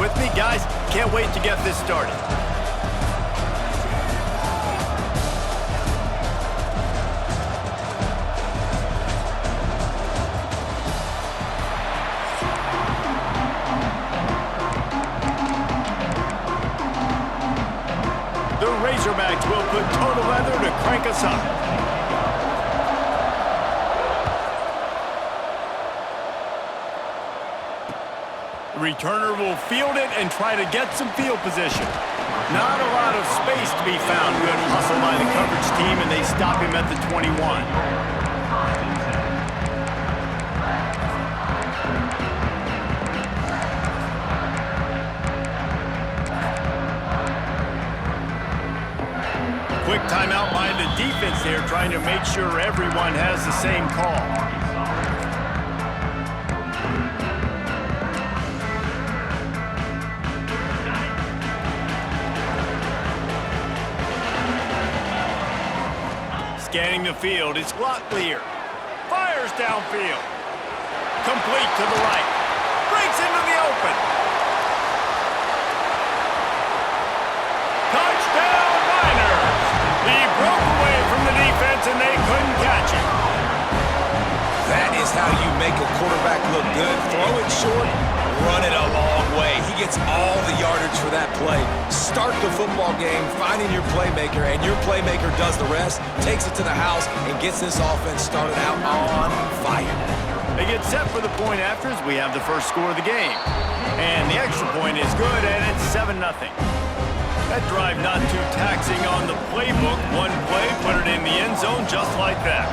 with me? Guys, can't wait to get this started. The Razorbacks will put total leather to crank us up. The returner will field it and try to get some field position. Not a lot of space to be found. Good hustle by the coverage team, and they stop him at the 21. Quick timeout by the defense there, trying to make sure everyone has the same call. Scanning the field, it's Locklear. Fires downfield. Complete to the right. Breaks into the open. Touchdown Niners! He broke away from the defense and they couldn't catch him. That is how you make a quarterback look good. Throw it short, run it a long way. He gets all the yardage for that play. Start the football game finding your playmaker, and your playmaker does the rest, takes it to the house, and gets this offense started out on fire. They get set for the point after as we have the first score of the game. And the extra point is good, and it's 7-0. That drive not too taxing on the playbook. One play, put it in the end zone just like that.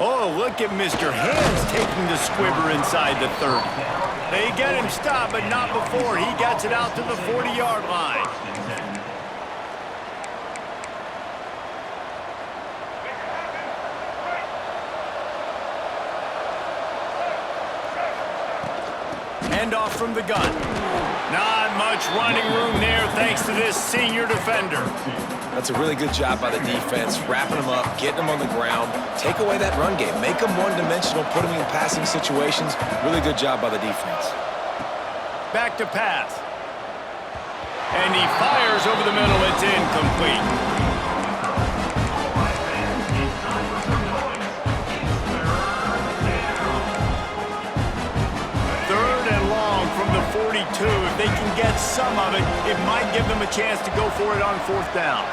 Oh, look at Mr. Hands taking the squibber inside the 30. They get him stopped, but not before he gets it out to the 40-yard line. Handoff from the gun. Not much running room there thanks to this senior defender. That's a really good job by the defense, wrapping them up, getting them on the ground, take away that run game, make them one-dimensional, put them in passing situations. Really good job by the defense. Back to pass. And he fires over the middle. It's incomplete. From the 42, if they can get some of it, it might give them a chance to go for it on fourth down.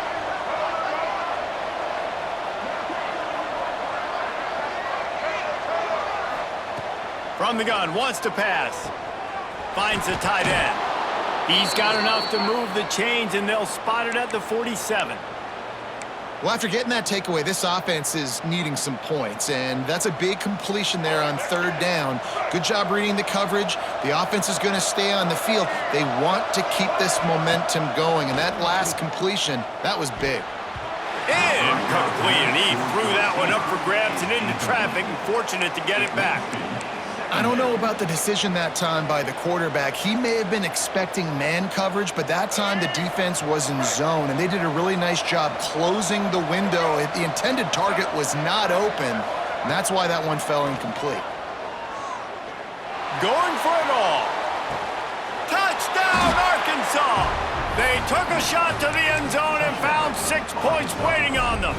From the gun, wants to pass. Finds the tight end. He's got enough to move the chains, and they'll spot it at the 47. Well, after getting that takeaway, this offense is needing some points, and that's a big completion there on third down. Good job reading the coverage. The offense is going to stay on the field. They want to keep this momentum going, and that last completion, that was big. Incomplete, and he threw that one up for grabs and into traffic, and fortunate to get it back. I don't know about the decision that time by the quarterback. He may have been expecting man coverage, but that time the defense was in zone, and they did a really nice job closing the window. The intended target was not open, and that's why that one fell incomplete. Going for it all. Touchdown, Arkansas! They took a shot to the end zone and found 6 points waiting on them.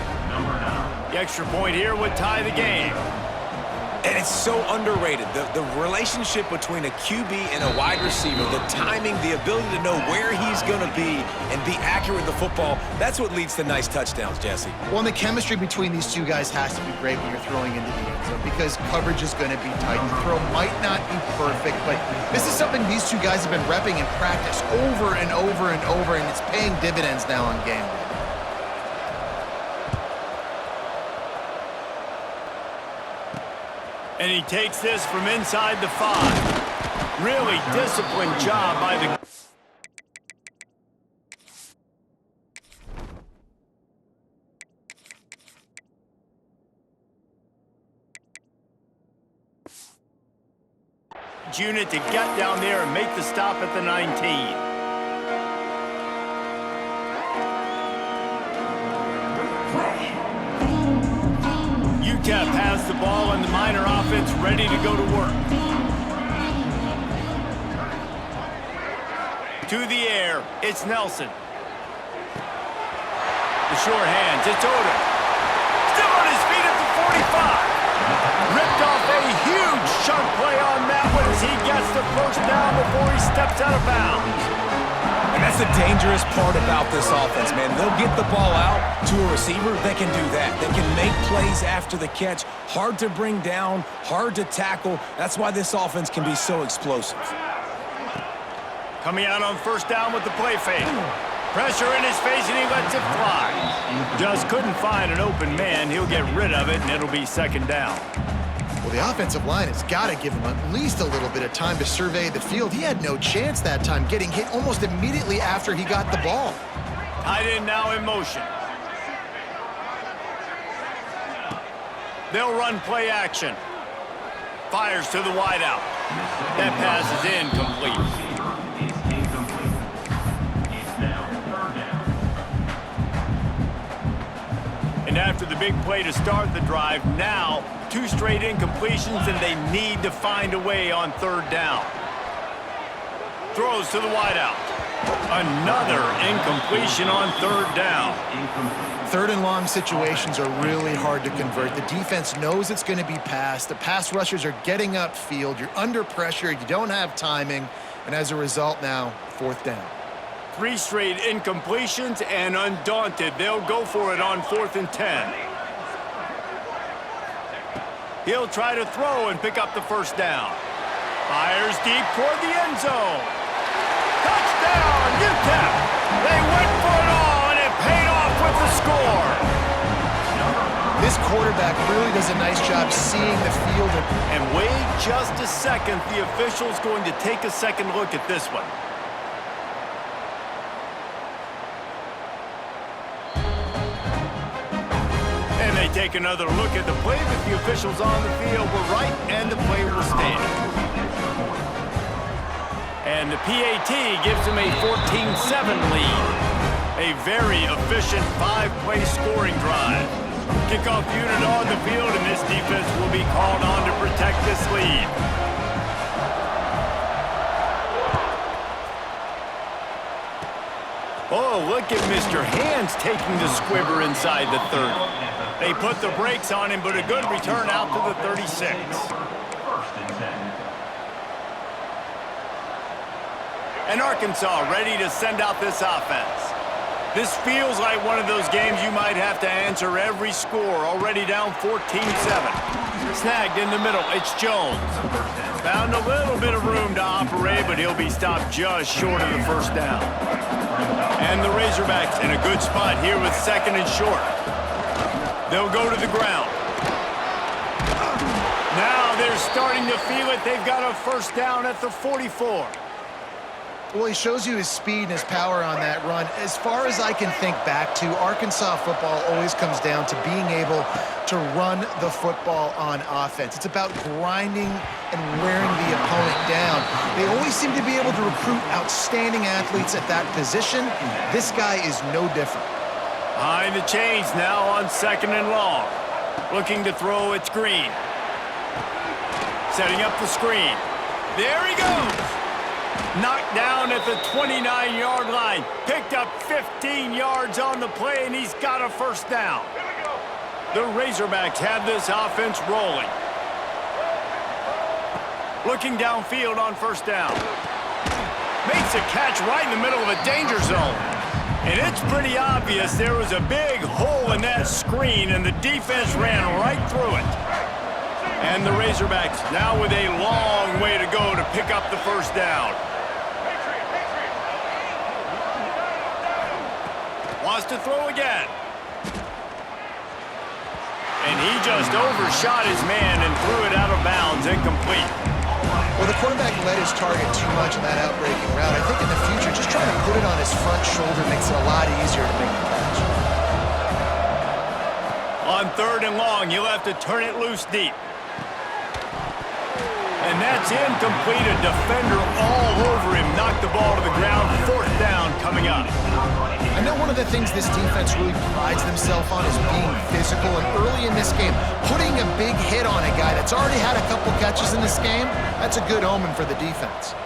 The extra point here would tie the game. And it's so underrated. The relationship between a QB and a wide receiver, the timing, the ability to know where he's going to be and be accurate with the football, that's what leads to nice touchdowns, Jesse. Well, and the chemistry between these two guys has to be great when you're throwing into the end zone because coverage is going to be tight. The throw might not be perfect, but this is something these two guys have been repping in practice over and over and over, and it's paying dividends now on game day. And he takes this from inside the 5. Really disciplined job by the... unit to get down there and make the stop at the 19. UTEP has the ball, and the Miner offense offense ready to go to work. To the air, it's Nelson. The short hands, it's Odom. Still on his feet at the 45. Ripped off a huge chunk play on that one as he gets the first down before he steps out of bounds. And that's the dangerous part about this offense, man. They'll get the ball out to a receiver. They can do that. They can make plays after the catch. Hard to bring down, hard to tackle. That's why this offense can be so explosive. Coming out on first down with the play fake. Pressure in his face, and he lets it fly. Just couldn't find an open man. He'll get rid of it, and it'll be second down. Well, the offensive line has got to give him at least a little bit of time to survey the field. He had no chance that time, getting hit almost immediately after he got the ball. Tight end now in motion. They'll run play action. Fires to the wideout. That pass is incomplete. And after the big play to start the drive, now 2 straight incompletions, and they need to find a way on third down. Throws to the wideout. Another incompletion on third down. Third and long situations are really hard to convert. The defense knows it's going to be passed. The pass rushers are getting upfield. You're under pressure. You don't have timing. And as a result now, fourth down. 3 straight incompletions, and undaunted, they'll go for it on 4th and 10. He'll try to throw and pick up the first down. Fires deep toward the end zone. Touchdown, UTEP! They went for it all, and it paid off with the score. This quarterback really does a nice job seeing the field. And wait just a second. The official's going to take a second look at this one. They take another look at the play, but the officials on the field were right, and the play will stand. And the PAT gives them a 14-7 lead. A very efficient 5-play scoring drive. Kickoff unit on the field, and this defense will be called on to protect this lead. Oh, look at Mr. Hands taking the squibber inside the 30. They put the brakes on him, but a good return out to the 36. And Arkansas ready to send out this offense. This feels like one of those games you might have to answer every score. Already down 14-7. Snagged in the middle, it's Jones. Found a little bit of room to operate, but he'll be stopped just short of the first down. And the Razorbacks in a good spot here with 2nd and short. They'll go to the ground. Now they're starting to feel it. They've got a first down at the 44. Well, he shows you his speed and his power on that run. As far as I can think back to, Arkansas football always comes down to being able to run the football on offense. It's about grinding and wearing the opponent down. They always seem to be able to recruit outstanding athletes at that position. This guy is no different. Behind the chains now on 2nd and long. Looking to throw, it's Green. Setting up the screen. There he goes. Knocked down at the 29-yard line. Picked up 15 yards on the play, and he's got a first down. The Razorbacks have this offense rolling. Looking downfield on first down. Makes a catch right in the middle of a danger zone. And it's pretty obvious there was a big hole in that screen, and the defense ran right through it. And the Razorbacks now with a long way to go to pick up the first down. Wants to throw again. And he just overshot his man and threw it out of bounds, incomplete. Well, the quarterback led his target too much on that outbreaking route. I think in the future, just trying to put it on his front shoulder makes it a lot easier to make the catch. On 3rd and long, he'll have to turn it loose deep. And that's incomplete. A defender all over him. Knocked the ball to the ground. 4th down coming up. I know one of the things this defense really prides themselves on is being physical. And early in this game, putting a big hit on a guy that's already had a couple catches in this game, that's a good omen for the defense.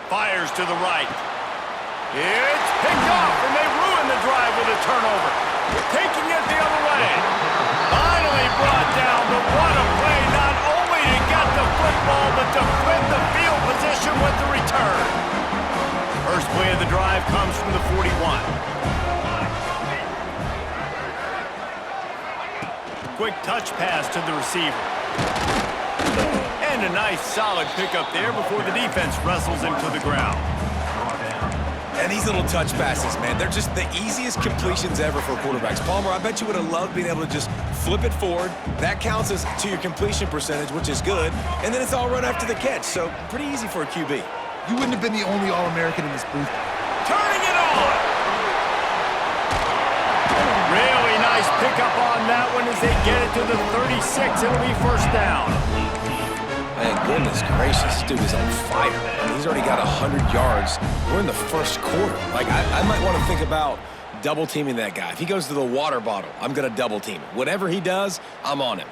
Fires to the right. It's picked off, and they ruin the drive with a turnover. Taking it the other way. Finally brought down, but what a play. Not only to get the football, but to flip the field position with the return. First play of the drive comes from the 41. Quick touch pass to the receiver. And a nice solid pickup there before the defense wrestles him to the ground. And these little touch passes, man, they're just the easiest completions ever for quarterbacks. Palmer, I bet you would have loved being able to just flip it forward. That counts as to your completion percentage, which is good. And then it's all run after the catch, so pretty easy for a QB. You wouldn't have been the only All-American in this booth. Turning it on! Really nice pickup on that one as they get it to the 36. It'll be 1st down. Man, goodness gracious, dude is on fire. I mean, he's already got 100 yards. We're in the 1st quarter. Like, I might want to think about double teaming that guy. If he goes to the water bottle, I'm going to double team him. Whatever he does, I'm on him.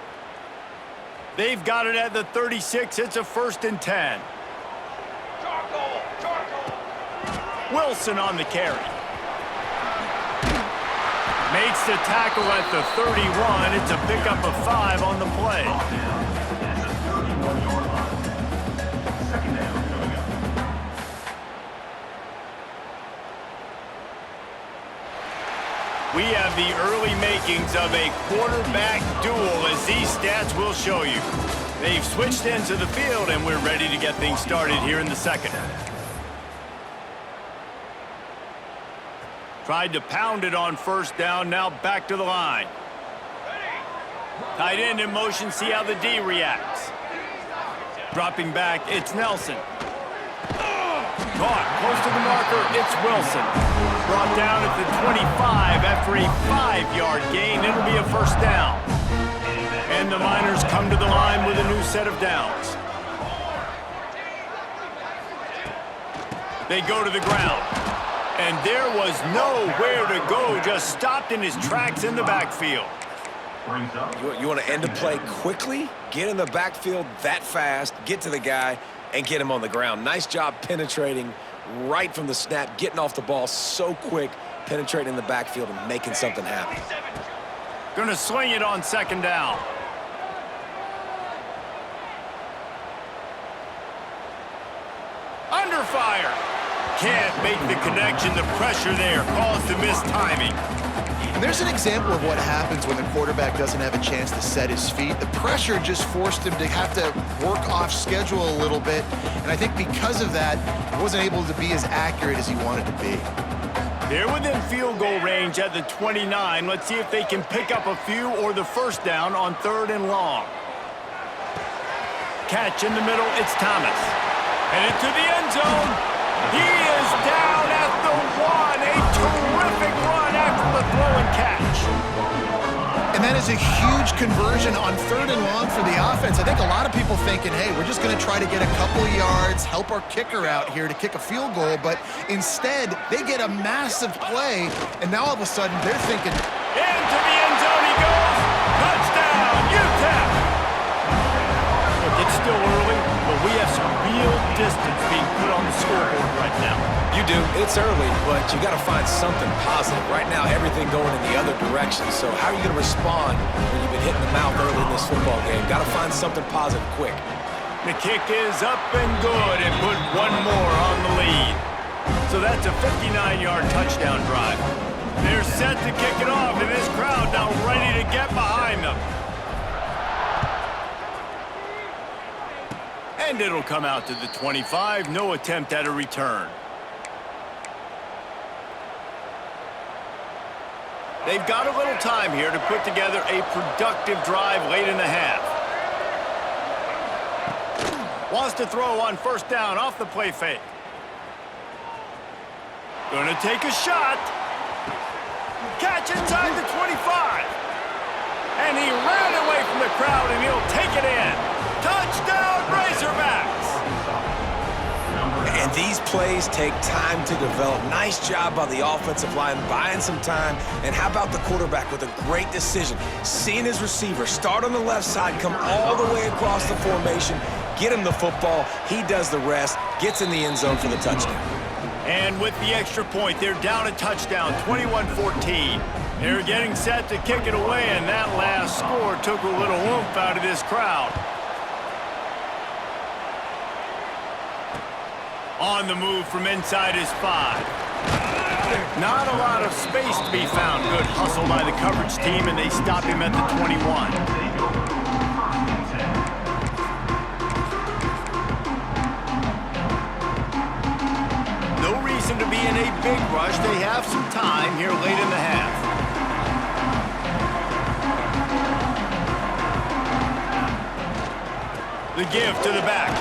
They've got it at the 36. It's a 1st and 10. Wilson on the carry. Makes the tackle at the 31. It's a pickup of 5 on the play. We have the early makings of a quarterback duel, as these stats will show you. They've switched into the field, and we're ready to get things started here in the 2nd. Tried to pound it on 1st down, now back to the line. Tight end in motion, see how the D reacts. Dropping back, it's Nelson. Caught, close to the marker, it's Wilson. Brought down at the 25 after a 5-yard gain. It'll be a 1st down. And the Miners come to the line with a new set of downs. They go to the ground. And there was nowhere to go, just stopped in his tracks in the backfield. You want to end a play quickly, get in the backfield that fast, get to the guy, and get him on the ground. Nice job penetrating right from the snap, getting off the ball so quick, penetrating the backfield and making something happen. Gonna sling it on 2nd down. Under fire. Can't make the connection. The pressure there caused the missed timing. And there's an example of what happens when the quarterback doesn't have a chance to set his feet. The pressure just forced him to have to work off schedule a little bit. And I think because of that, he wasn't able to be as accurate as he wanted to be. They're within field goal range at the 29. Let's see if they can pick up a few or the 1st down on 3rd and long. Catch in the middle, it's Thomas. And into the end zone. He is down at the 1. A terrific run after the throw and catch. And that is a huge conversion on 3rd and long for the offense. I think a lot of people thinking, hey, we're just going to try to get a couple of yards, help our kicker out here to kick a field goal. But instead, they get a massive play, and now all of a sudden they're thinking, into the end zone he goes. Touchdown, UTEP. Look, it's still early, but we have some real distance being put on the scoreboard right now. You do. It's early, but you got to find something positive. Right now, everything going in the other direction. So how are you going to respond when you've been hitting the mouth early in this football game? Got to find something positive quick. The kick is up and good and put one more on the lead. So that's a 59-yard touchdown drive. They're set to kick it off, and this crowd now ready to get behind them. And it'll come out to the 25. No attempt at a return. They've got a little time here to put together a productive drive late in the half. Wants to throw on 1st down off the play fake. Gonna take a shot. Catch inside the 25. And he ran away from the crowd, and he'll take it in. plays take time to develop. Nice job by the offensive line, buying some time. And how about the quarterback with a great decision? Seeing his receiver start on the left side, come all the way across the formation, get him the football. He does the rest, gets in the end zone for the touchdown. And with the extra point, they're down a touchdown, 21-14. They're getting set to kick it away, and that last score took a little oomph out of this crowd. On the move from inside his 5. Not a lot of space to be found. Good hustle by the coverage team, and they stop him at the 21. No reason to be in a big rush. They have some time here late in the half. The give to the back.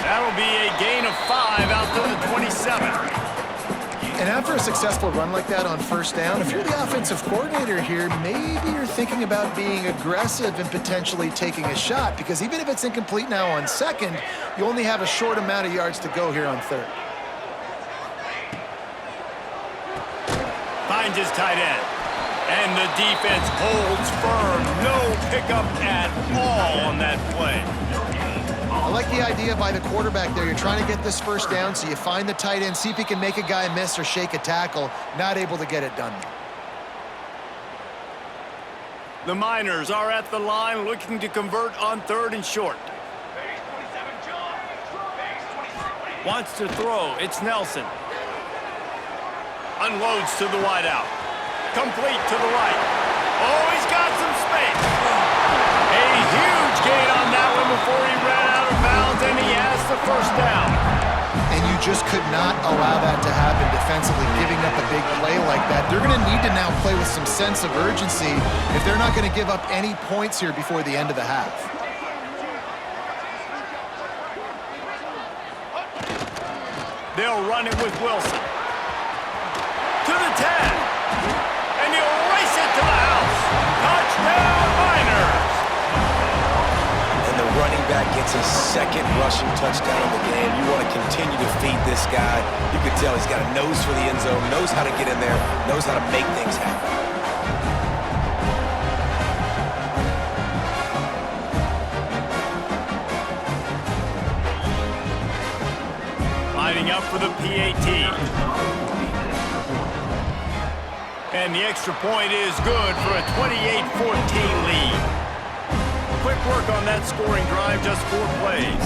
That'll be a gain of 5 out to the 27. And after a successful run like that on first down, if you're the offensive coordinator here, maybe you're thinking about being aggressive and potentially taking a shot, because even if it's incomplete now on second, you only have a short amount of yards to go here on third. Finds his tight end. And the defense holds firm. No pickup at all on that play. I like the idea by the quarterback there. You're trying to get this first down, so you find the tight end, see if he can make a guy miss or shake a tackle. Not able to get it done. The Miners are at the line looking to convert on third and short. Wants to throw. It's Nelson. Unloads to the wideout. Complete to the right. Oh, he's got some space. A huge gain on that one before he ran out of bounds, and he has the first down. And you just could not allow that to happen defensively, giving up a big play like that. They're going to need to now play with some sense of urgency if they're not going to give up any points here before the end of the half. They'll run it with Wilson. To the 10. And he'll race it to the house. Touchdown, Miners. And the running back gets his second rushing touchdown of the game. You want to continue to feed this guy. You can tell he's got a nose for the end zone, knows how to get in there, knows how to make things happen. Lining up for the PAT. And the extra point is good for a 28-14 lead. Quick work on that scoring drive, just 4 plays.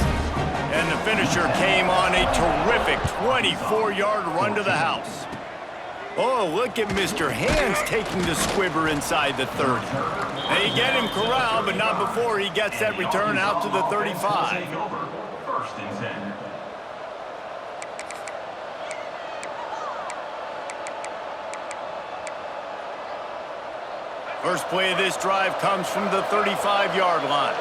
And the finisher came on a terrific 24-yard run to the house. Oh, look at Mr. Hands taking the squibber inside the 30. They get him corralled, but not before he gets that return out to the 35. First and 10. First play of this drive comes from the 35-yard line.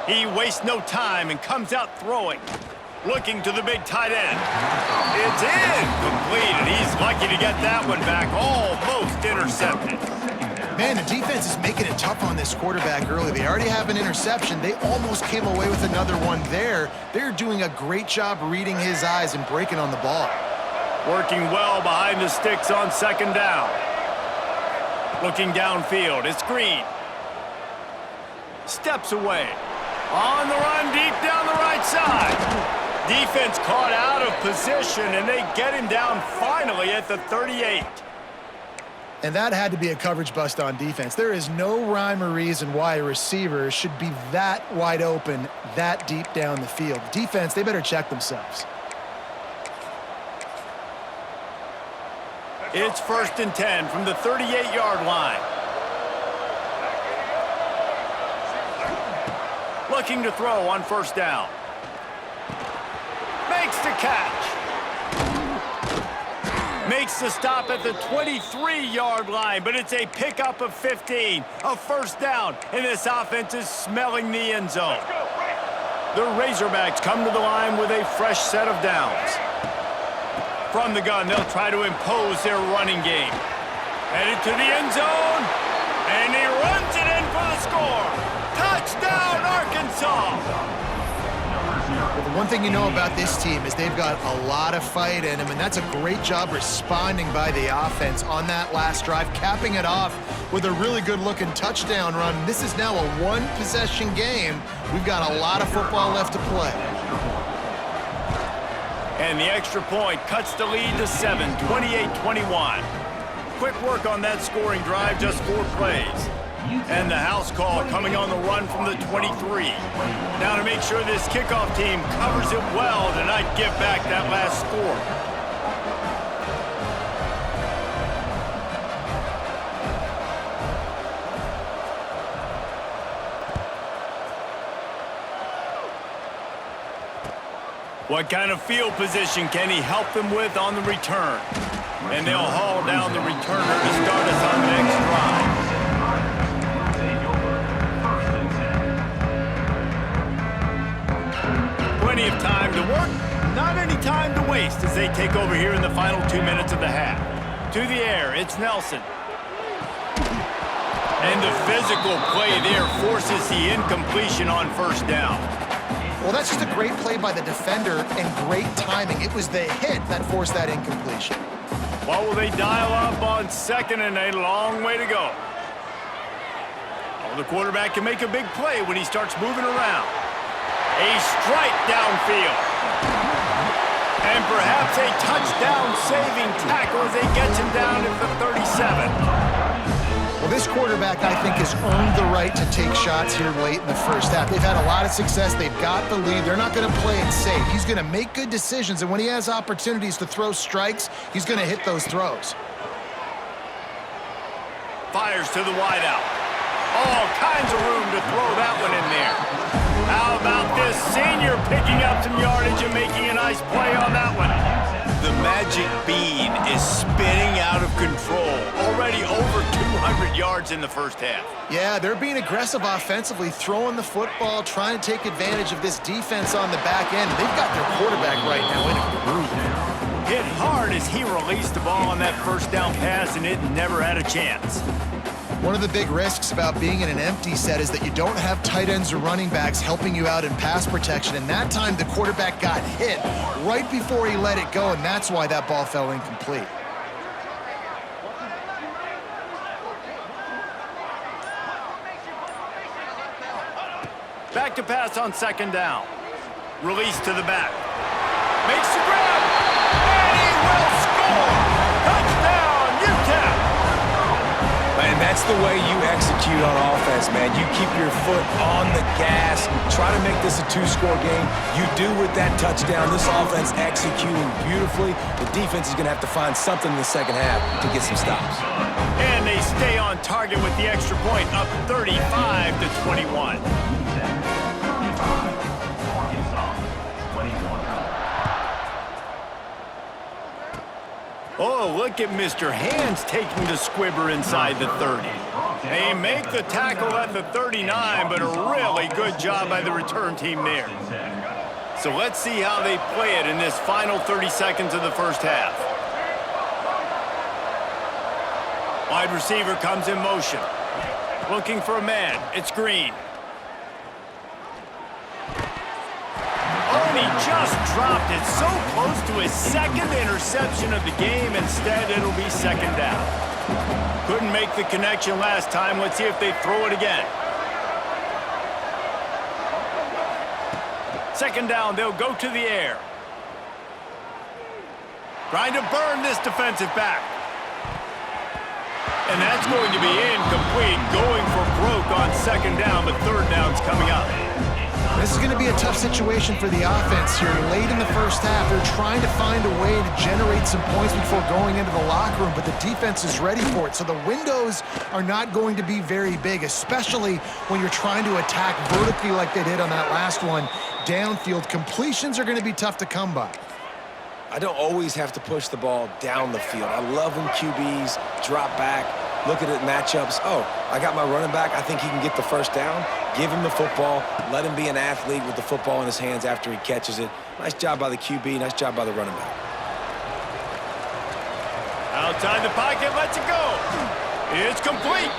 He wastes no time and comes out throwing. Looking to the big tight end. It's incomplete, and he's lucky to get that one back. Almost intercepted. Man, the defense is making it tough on this quarterback early. They already have an interception. They almost came away with another one there. They're doing a great job reading his eyes and breaking on the ball. Working well behind the sticks on second down. Looking downfield, it's Green. Steps away. On the run, deep down the right side. Defense caught out of position, and they get him down finally at the 38. And that had to be a coverage bust on defense. There is no rhyme or reason why a receiver should be that wide open, that deep down the field. Defense, they better check themselves. It's first and 10 from the 38-yard line. Looking to throw on first down. Makes the catch. Makes the stop at the 23-yard line, but it's a pickup of 15. A first down, and this offense is smelling the end zone. The Razorbacks come to the line with a fresh set of downs. From the gun, they'll try to impose their running game. Headed to the end zone, and he runs it in for the score. Touchdown, Arkansas! The one thing you know about this team is they've got a lot of fight in them, and that's a great job responding by the offense on that last drive, capping it off with a really good-looking touchdown run. This is now a one-possession game. We've got a lot of football left to play. And the extra point cuts the lead to 7, 28-21. Quick work on that scoring drive, just 4 plays. And the house call coming on the run from the 23. Now to make sure this kickoff team covers it well to not give back that last score. What kind of field position can he help them with on the return? And they'll haul down the returner to start us on the next drive. Plenty of time to work, not any time to waste as they take over here in the final 2 minutes of the half. To the air, it's Nelson. And the physical play there forces the incompletion on first down. Well, that's just a great play by the defender and great timing. It was the hit that forced that incompletion. What will they dial up on second and a long way to go? Oh, the quarterback can make a big play when he starts moving around. A strike downfield. And perhaps a touchdown-saving tackle as they get him down at the 37. Well, this quarterback, I think, has earned the right to take shots here late in the first half. They've had a lot of success. They've got the lead. They're not going to play it safe. He's going to make good decisions, and when he has opportunities to throw strikes, he's going to hit those throws. Fires to the wideout. All kinds of room to throw that one in there. How about this senior picking up some yardage and making a nice play on that one? The magic bean is spinning out of control. Already over 200 yards in the first half. Yeah, they're being aggressive offensively, throwing the football, trying to take advantage of this defense on the back end. They've got their quarterback right now in a groove. Hit hard as he released the ball on that first down pass, and it never had a chance. One of the big risks about being in an empty set is that you don't have tight ends or running backs helping you out in pass protection. And that time, the quarterback got hit right before he let it go, and that's why that ball fell incomplete. Back to pass on second down. Release to the back. Makes the grab, and he will score! Touchdown, UTEP! And that's the way you execute on offense, man. You keep your foot on the gas, try to make this a 2-score game. You do with that touchdown. This offense executing beautifully. The defense is going to have to find something in the second half to get some stops. And they stay on target with the extra point, up 35-21. Oh, look at Mr. Hands taking the squibber inside the 30. They make the tackle at the 39, but a really good job by the return team there. So let's see how they play it in this final 30 seconds of the first half. Wide receiver comes in motion. Looking for a man. It's Green. He just dropped it so close to his second interception of the game. Instead, it'll be second down. Couldn't make the connection last time. Let's see if they throw it again. Second down, they'll go to the air. Trying to burn this defensive back. And that's going to be incomplete. Going for broke on second down, but third down's coming up. This is going to be a tough situation for the offense here. Late in the first half, they're trying to find a way to generate some points before going into the locker room, but the defense is ready for it. So the windows are not going to be very big, especially when you're trying to attack vertically like they did on that last one. Downfield completions are going to be tough to come by. I don't always have to push the ball down the field. I love when QBs drop back, look at it matchups. Oh, I got my running back. I think he can get the first down. Give him the football. Let him be an athlete with the football in his hands after he catches it. Nice job by the QB. Nice job by the running back. Outside the pocket, lets it go. It's complete.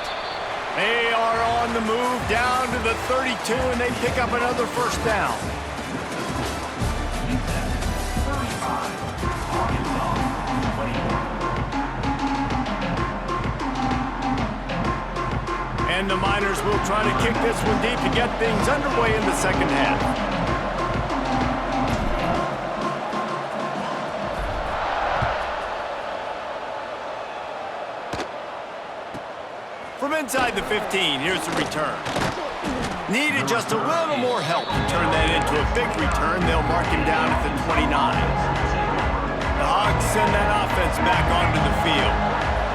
They are on the move down to the 32, and they pick up another first down. And the Miners will try to kick this one deep to get things underway in the second half. From inside the 15, here's the return. Needed just a little more help to turn that into a big return. They'll mark him down at the 29. The Hogs send that offense back onto the field.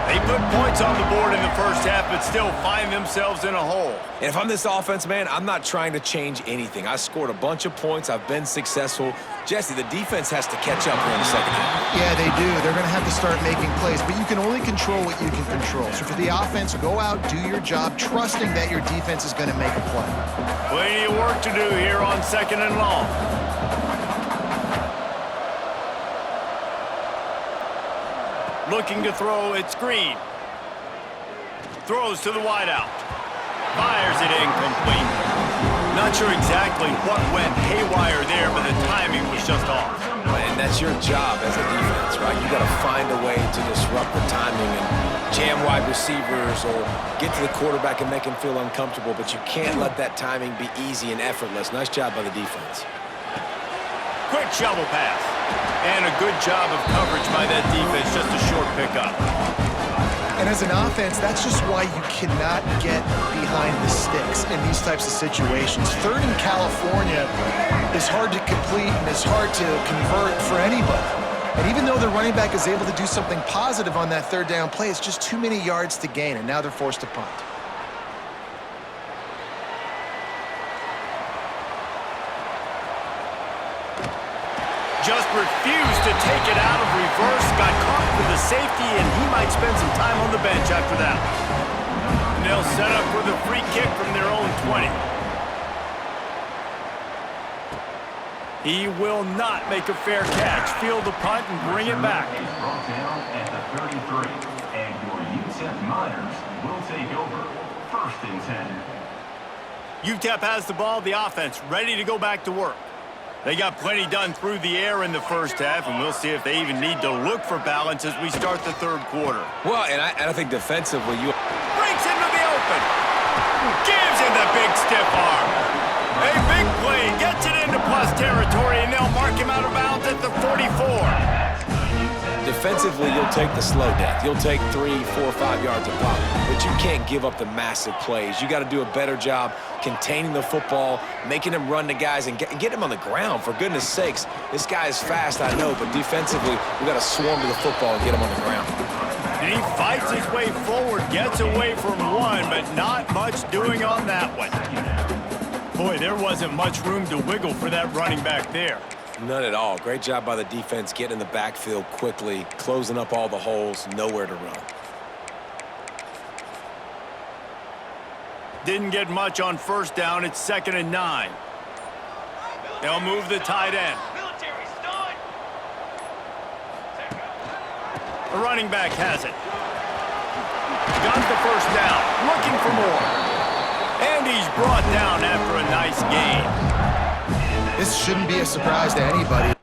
They put points on the board in the first half, but still find themselves in a hole. And if I'm this offense, man, I'm not trying to change anything. I scored a bunch of points. I've been successful. Jesse, the defense has to catch up here in the second half. Yeah, they do. They're going to have to start making plays, but you can only control what you can control. So for the offense, go out, do your job, trusting that your defense is going to make a play. Plenty of work to do here on second and long. Looking to throw, it's Green. Throws to the wideout. Fires it incomplete. Not sure exactly what went haywire there, but the timing was just off. And that's your job as a defense, right? You got to find a way to disrupt the timing and jam wide receivers or get to the quarterback and make him feel uncomfortable, but you can't let that timing be easy and effortless. Nice job by the defense. Quick shovel pass. And a good job of coverage by that defense, just a short pickup. And as an offense, that's just why you cannot get behind the sticks in these types of situations. Third in California is hard to complete and is hard to convert for anybody. And even though the running back is able to do something positive on that third down play, it's just too many yards to gain, and now they're forced to punt. Just refused to take it out of reverse, got caught for the safety, and he might spend some time on the bench after that. And they'll set up with a free kick from their own 20. He will not make a fair catch. Field the punt and bring it back. Brought down at the 33, and your UTEP Miners will take over. First and 10. UTEP has the ball, the offense ready to go back to work. They got plenty done through the air in the first half, and we'll see if they even need to look for balance as we start the third quarter. Well, and I think defensively, you Breaks into the open. Gives him the big stiff arm. A big play, gets it into plus territory, and they'll mark him out of bounds at the 44. defensively, you'll take the slow death. You'll take 3, 4, 5 yards a pop, but you can't give up the massive plays. You got to do a better job containing the football, making him run to guys, and get him on the ground. For goodness sakes, this guy is fast, I know, but defensively, we got to swarm to the football and get him on the ground. And he fights his way forward, gets away from one, but not much doing on that one. Boy, there wasn't much room to wiggle for that running back there. None at all. Great job by the defense getting in the backfield quickly, closing up all the holes, nowhere to run. Didn't get much on first down. It's 2nd and 9. They'll move the tight end. The running back has it. Got the first down. Looking for more. And he's brought down after a nice gain. This shouldn't be a surprise to anybody.